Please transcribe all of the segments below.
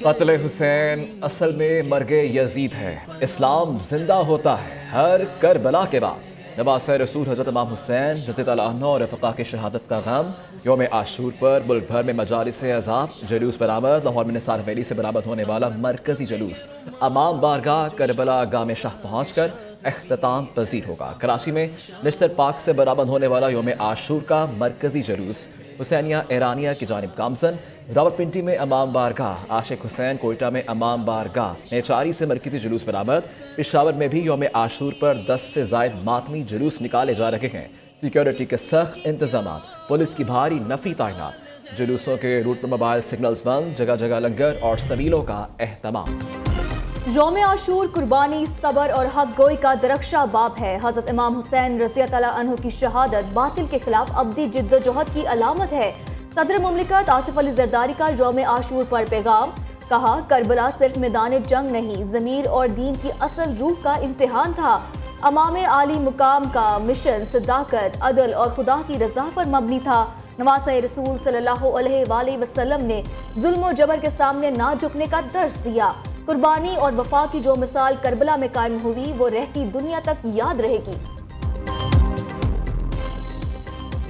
कत्ल हुसैन असल में मर्गे यजीद है। इस्लाम जिंदा होता है हर करबला के बाद। नवासे रसूल हज़रत इमाम हुसैन रज़ियल्लाहु अन्हु और रफ़क़ा की शहादत का गम। यौम आशूर पर मुल्क भर में मजालिस अज़ाब जुलूस बरामद। लाहौर में निसार हवेली से बरामद होने वाला मरकजी जुलूस अमाम बारगाह करबला गाम शाह पहुँच कर अख्ताम पजीर होगा। कराची में निश्तर पाक से बरामद होने वाला यौम आशूर का मरकजी जुलूस हुसैनिया ईरानिया की जानिब गामजन। रावलपिंडी में अमाम बारगाह आशिक हुसैन, कोयटा में अमाम बारगाह नेचारी से मरकजी जुलूस बरामद। पेशावर में भी यौम आशूर पर 10 से ज़ायद मातमी जुलूस निकाले जा रहे हैं। सिक्योरिटी के सख्त इंतजाम, पुलिस की भारी नफरी तैनात। जुलूसों के रूट पर मोबाइल सिग्नल्स बंद, जगह जगह लंगर और सबीलों का एहतमाम। यौम आशूर कुर्बानी, सबर और हक गोई का दरख्शा बाब है। हज़रत इमाम हुसैन रज़ियल्लाहु अन्हु की शहादत बातिल के खिलाफ अब्दी जिद्दोजहद की अलामत है। सदर मुमलिकत आसिफ अली जरदारी का यौम आशूर पर पैगाम। कहा, करबला सिर्फ मैदान जंग नहीं, ज़मीर और दीन की असल रूह का इम्तिहान था। अमाम आली मुकाम का मिशन सदाकत, अदल और खुदा की रजा पर मबनी था। नवासे रसूल सल्लल्लाहु अलैहि वसल्लम ने जुल्म और जबर के सामने ना झुकने का दर्स दिया। कुर्बानी और वफा की जो मिसाल करबला में कायम हुई वो रहती दुनिया तक याद रहेगी।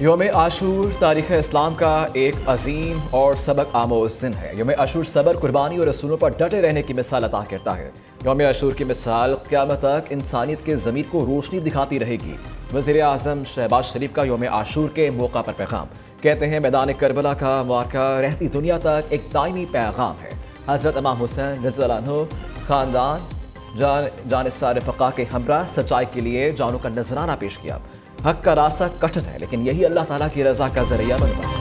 यौम आशूर तारीख़ इस्लाम का एक अजीम और सबक आमोज़ दिन है। यौम आशूर सबर, कुर्बानी और रसूलों पर डटे रहने की मिसाल अता करता है। यौम आशूर की मिसाल क़यामत तक इंसानियत के ज़मीर को रोशनी दिखाती रहेगी। वज़ीर आज़म शहबाज शरीफ का यौम आशूर के मौका पर पैगाम। कहते हैं, मैदान करबला का वाक़या रहती दुनिया तक एक दायमी पैगाम है। हज़रत इमाम हुसैन रज़ियल्लाहु अन्हु ख़ानदान जानिसार रफ़क़ा के हमरा सच्चाई के लिए जानों का नजराना पेश किया। हक का रास्ता कठिन है, लेकिन यही अल्लाह ताला की रजा का जरिया बनता है।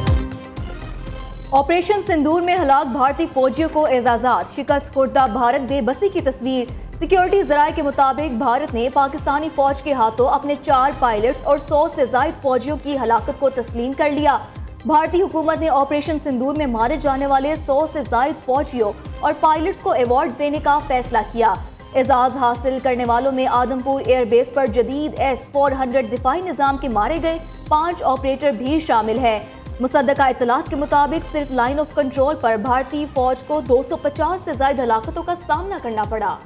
ऑपरेशन सिंदूर में हलाक भारतीय फौजियों को एजाज़ात, शिकस्त खुर्दा भारत बेबसी की तस्वीर। सिक्योरिटी ज़राए के मुताबिक भारत ने पाकिस्तानी फौज के हाथों अपने 4 पायलट्स और 100 से ज़ायद फौजियों की हलाकत को तस्लीम कर लिया। भारतीय हुकूमत ने ऑपरेशन सिंदूर में मारे जाने वाले 100 से ज़ायद फौजियों और पायलट्स को अवार्ड देने का फैसला किया। एजाज हासिल करने वालों में आदमपुर एयरबेस पर जदीद S-400 दिफाई निज़ाम के मारे गए 5 ऑपरेटर भी शामिल है। मुसद्दका इत्तलात के मुताबिक सिर्फ लाइन ऑफ कंट्रोल पर भारतीय फौज को 250 से ज़ायद हलाकतों का सामना करना पड़ा।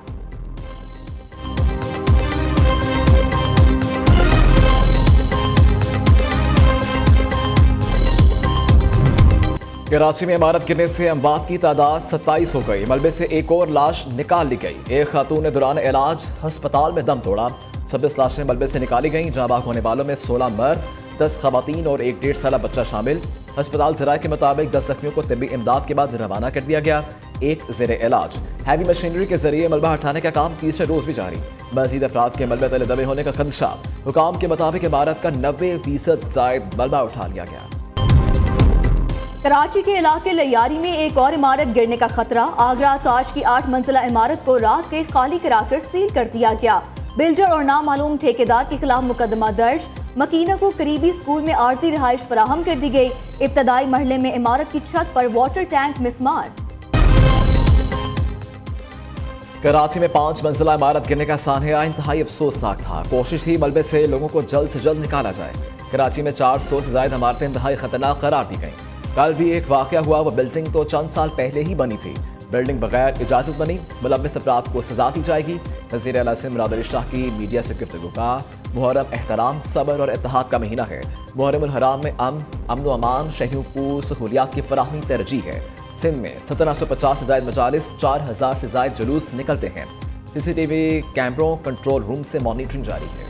कराची में इमारत गिरने से अमवात की तादाद 27 हो गई। मलबे से एक और लाश निकाल ली गई। एक खातून ने दौरान इलाज अस्पताल में दम तोड़ा। 26 लाशें मलबे से निकाली गईं। जाँ बाग होने वालों में 16 मर्द, 10 खवातीन और एक 1.5 साल बच्चा शामिल। अस्पताल ज़राए के मुताबिक 10 जख्मियों को तिब्बी इमदाद के बाद रवाना कर दिया गया। एक ज़ेरे इलाज। हैवी मशीनरी के जरिए मलबा हटाने का काम तीसरे रोज भी जारी। मजीद अफराद के मलबे तले दबे होने का खदशा। हुकाम के मुताबिक इमारत का 90% ज़ायद मलबा उठा लिया गया। कराची के इलाके लैयारी में एक और इमारत गिरने का खतरा। आगरा ताज की 8 मंजिला इमारत को रात के खाली कराकर सील कर दिया गया। बिल्डर और नामालूम ठेकेदार के खिलाफ मुकदमा दर्ज। मकीना को करीबी स्कूल में आर्जी रिहाइश फराहम कर दी गई। इब्तदाई महले में इमारत की छत पर वाटर टैंक मिसमार। कराची में 5 मंजिला इमारत गिरने का सानया इंतहाई अफसोसनाक था। कोशिश थी मलबे से लोगों को जल्द से जल्द निकाला जाए। कराची में 400 से ज्यादा इमारतें इंतहाई खतरनाक करार दी गई। कल भी एक वाकया हुआ। वो बिल्डिंग तो चंद साल पहले ही बनी थी। बिल्डिंग बगैर इजाजत बनी। मुलव्विस अफराद को सजा दी जाएगी। वज़ीर आला सिंध मुराद अली शाह की मीडिया से गुफ्तगू का। मुहर्रम एहतराम, सबर और इत्तेहाद का महीना है। मुहर्रम उल हराम में अमन व अमान, शहरियों को सहूलियात की फराहमी तरजीह है। सिंध में 1750 से ज़ायद मजालिस, 4000 से ज़ायद जुलूस निकलते हैं। CCTV कैमरों, कंट्रोल रूम से मॉनिटरिंग जारी है।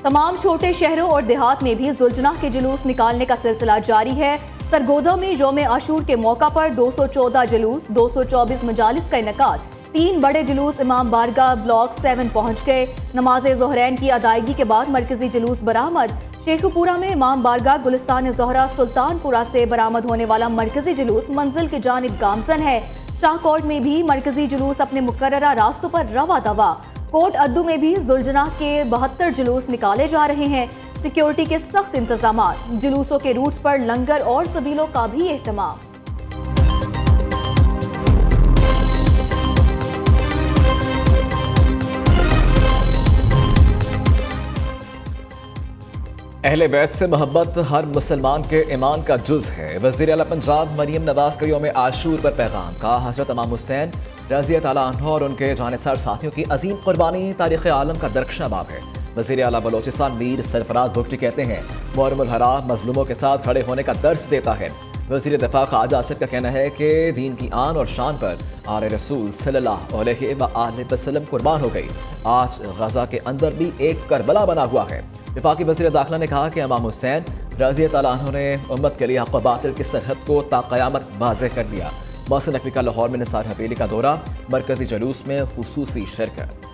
तमाम छोटे शहरों और देहात में भी जुलजना के जुलूस निकालने का सिलसिला जारी है। सरगोदा में यौम आशूर के मौका पर 214 जुलूस, 224 मजालिस का इनेकाद। 3 बड़े जुलूस इमाम बारगाह ब्लॉक 7 पहुँच गए। नमाज ज़ोहरैन की अदायगी के बाद मरकजी जुलूस बरामद। शेखुपुरा में इमाम बारगाह गुलिस्तान ज़ोहरा सुल्तानपुरा से बरामद होने वाला मरकजी जुलूस मंजिल की जानिब गामजन है। शाहकोट में भी मरकजी जुलूस अपने मुकर्ररा रास्तों पर रवा दवा। कोट अद्दू में भी जुलजना के 72 जुलूस निकाले जा रहे हैं। सिक्योरिटी के सख्त इंतजाम। जुलूसों के रूट्स पर लंगर और सबीलों का भी एहतमाम। अहले बैत से मोहब्बत हर मुसलमान के ईमान का जुज है। वज़ीर आला पंजाब मरियम नवाज का यौम आशूर पर पैगाम का हज़रत इमाम हुसैन रज़ी अल्लाह अन्हु और उनके जानिसार साथियों की अजीम कुर्बानी तारीख़ आलम का दरख्शां बाब है। वज़ीर आला बलोचिस्तान मीर सरफराज भुगटी कहते हैं मुहर्रमुल हराम मजलूमों के साथ खड़े होने का दर्स देता है। वज़ीर दिफा ख्वाजा आसिफ का कहना है कि दीन की आन और शान पर आले रसूल सल्लल्लाहु अलैहि वसल्लम कुर्बान हो गई। आज गजा के अंदर भी एक करबला बना हुआ है। वफाकी वज़ीर दाखिला ने कहा कि इमाम हुसैन रज़ी अल्लाह अन्हु ने उम्मत के लिए हक़ व बातिल की सरहद को ताक़यामत वाज़ेह कर दिया। मौसम नकवी का लाहौर में निसार हवेली का दौरा, मरकजी जुलूस में खुसूसी शिरकत।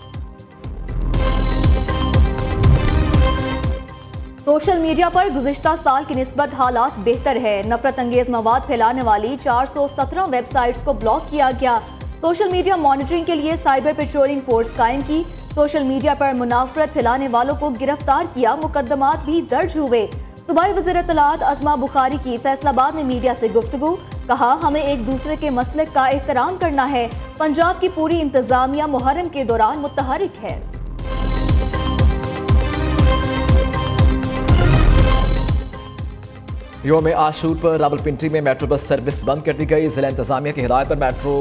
सोशल मीडिया पर गुज़िश्ता साल की निस्बत हालात बेहतर है। नफरत अंगेज मवाद फैलाने वाली 417 वेबसाइट्स को ब्लॉक किया गया। सोशल मीडिया मॉनिटरिंग के लिए साइबर पेट्रोलिंग फोर्स कायम की। सोशल मीडिया पर मुनाफरत फैलाने वालों को गिरफ्तार किया। मुकदमात भी दर्ज हुए। सूबाई वज़ीर इत्तलात अज़मा बुखारी की फैसलाबाद में मीडिया से गुफ्तगू, कहा हमें एक दूसरे के मसलक का एहतराम करना है। पंजाब की पूरी इंतजामिया मुहर्रम के दौरान मुतहरिक है। यौम आशूर पर रावलपिंडी में मेट्रो बस सर्विस बंद कर दी गई। जिला इंतजामिया की हिदायत पर मेट्रो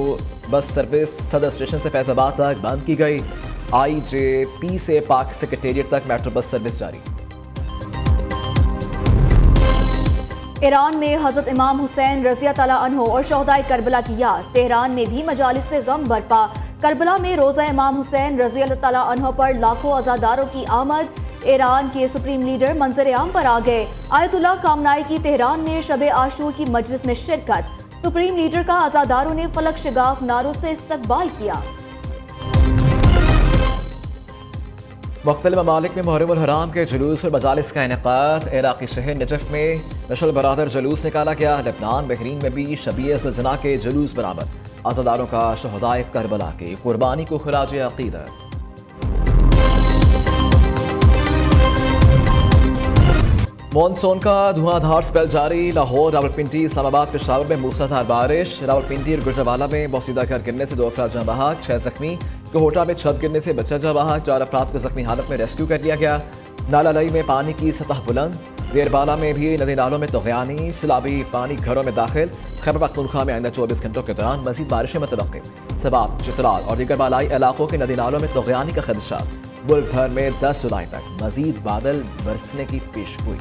बस सर्विस सदर स्टेशन से फैसलाबाद तक बंद की गई। IJP से पाक सेक्रेटेरिएट तक मेट्रो बस सर्विस जारी। ईरान में हजरत इमाम हुसैन रज़ी अल्लाह अन्हु और शहदाए करबला की याद। तेहरान में भी मजालिस से गम बरपा। करबला में रोज़ा इमाम हुसैन रज़ी अल्लाह अन्हु पर लाखों अज़ादारों की आमद। ईरान के सुप्रीम लीडर मंजर आम पर आ गए। आयतुल्लाह खामनाई की तेहरान में शब आशूर की मजलिस में शिरकत। सुप्रीम लीडर का अज़ादारों ने फलक शगाफ नारों से इस्तकबाल किया। मुख्तलिफ ममालिक में मुहर्रमुल हराम के जुलूस और मजालिस का इनेकाद। इराक़ी शहर नजफ में नशल बरादर जुलूस निकाला गया। लेबनान बहरीन में भी शबीए ज़लज़ला के जुलूस बरामद। अज़ादारों का शहदाए करबला की कुर्बानी को खराज अक़ीदत। मॉनसून का धुआंधार स्पेल जारी। लाहौर, रावलपिंडी, इस्लामाबाद, पेशावर में मूसलाधार बारिश। रावलपिंडी और गुजरावाला में बहुसीदा घर गिरने से 2 अफराद जाँ बहक, 6 जख्मी। कोहोटा में छत गिरने से बच्चा जाँ बहक, 4 अफराद को जख्मी हालत में रेस्क्यू कर लिया गया। नालालई में पानी की सतह बुलंद। देरबाला में भी नदी नालों में तग़यानी। सैलाबी पानी घरों में दाखिल। खैबर पख्तूनख्वा में आइंदा 24 घंटों के दौरान मज़ीद बारिशें मुतवक्किल। सबात, चित्राल और दीगर बालाई इलाकों के नदी नालों में तग़यानी का खदशा। मुल्क भर में 10 जुलाई तक मज़ीद बादल बरसने की पेशगोई।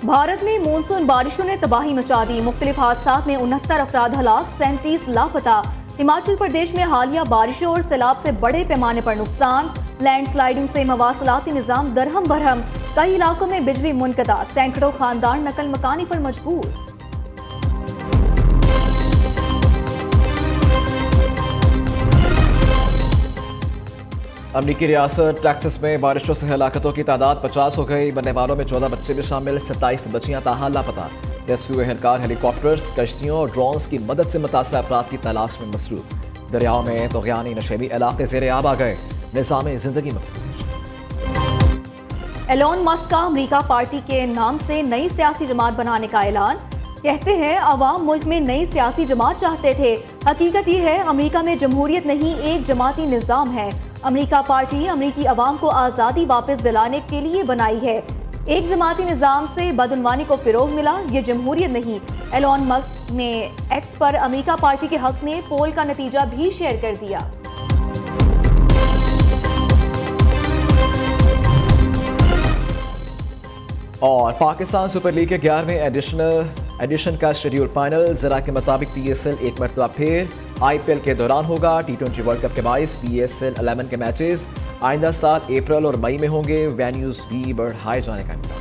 भारत में मानसून बारिशों ने तबाही मचा दी। मुख्तलिफ हादसात में 69 अफराद हलाक, 37 लापता। हिमाचल प्रदेश में हालिया बारिशों और सैलाब से बड़े पैमाने पर नुकसान। लैंडस्लाइडिंग से मवासलाती निज़ाम दरहम बरहम। कई इलाकों में बिजली मुनक़ता। सैकड़ों खानदान नकल मकानी पर मजबूर। अमरीकी रियासत टेक्सास में बारिशों से हलाकतों की तादाद 50 हो गई। मरने वालों में 14 बच्चे भी शामिल। 27 बच्चियां ताहाल लापता। रेस्क्यू एहलकार हेलीकॉप्टर्स, कश्तियों और ड्रोन्स की मदद से मुतासर अफराद की तलाश में मसरूफ। दरियाओं में तग़यानी नशेबी इलाके ज़ेरे आब आ गए। निज़ाम ज़िंदगी महफूज। एलोन मस्क का अमरीका पार्टी के नाम से नई सियासी जमात बनाने का ऐलान। कहते हैं अवाम मुल्क में नई सियासी जमात चाहते थे। हकीकत ये है अमरीका में जमहूरियत नहीं, एक जमाती निज़ाम है। अमरीका पार्टी अमरीकी अवाम को आज़ादी वापस दिलाने के लिए बनाई है। एक जमाती निज़ाम से बदउनवानी को फ़िरोग मिला, ये जमहूरियत नहीं। एलोन मस्क ने एक्स पर अमरीका पार्टी के हक में पोल का नतीजा भी शेयर कर दिया। और पाकिस्तान सुपर लीग के 11वें एडिशन का शेड्यूल फाइनल ज़रा के मुताबिक PSL एक मरतबा फिर IPL के दौरान होगा। T20 वर्ल्ड कप के बाईस PSL 11 के मैचेस आइंदा साल अप्रैल और मई में होंगे। वेन्यूज भी बढ़ाए जाने का इम्कान।